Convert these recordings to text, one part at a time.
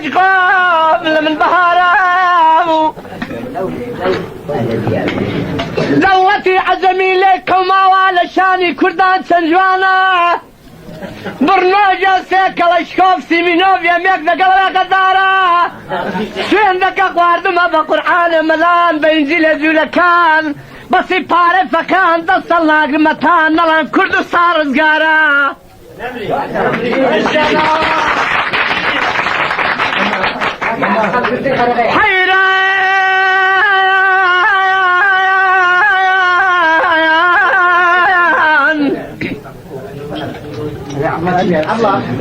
بيج قبل من بهارام دولتي عزمي لكم علشاني كردان سنجوانا برنامج كلاشكوف سيمينوف يميك ذكر قدارة شين ذكر قواردما بقرآن ملان بإنجيل زولكان بس باره فكان دست الله قمتان نلان كرد صار زقارا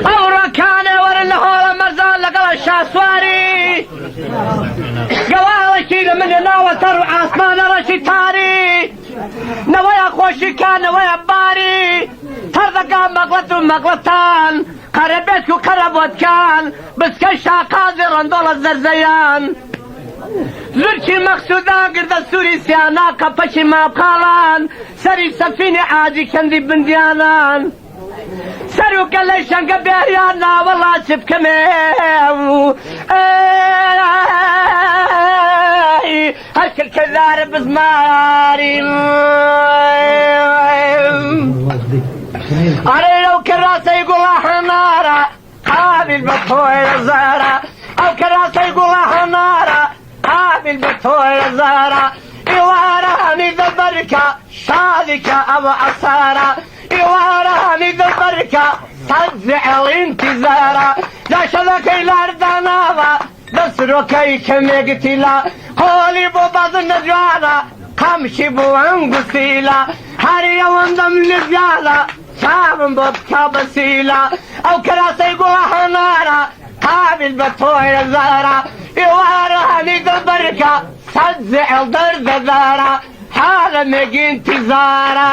أورا كان ورن هورا مرزان لقل الشاسواري قوال شيء من ناوى ترو عاصمان رشي تاري نويا خوشي كان نويا باري ترزقا مغلط ومغلطان قربتكو قربوت كان بس كشا قادر دول الزرزيان زرشي مقصودا قرد السوري سيانا قبشي ما بقالان سري سفيني عادي كندي بنديانان سرو كليشان قبيريانا والله شف كميو هشكل كذار بزماري علي لو كراسة يقول حنارة قابل بطوير الزهرة او كراسة يقول حنارة قابل بطوير الزهرة يواراني ذا بركة شادكة ابو عصارة يواراني ذا بركة تزعل انتظارة لا شذكي لارداناها دسروكي كميقتلا هولي بوباز النجوالا قمشي بو انقسيلا هاري وندم لزيالا شابن بوبكا بسيلا او كراسي يقولها نارا قابل بطوير الزهرة يواراني ذا بركة تزعل درد زارة حالة ميقي انتظارة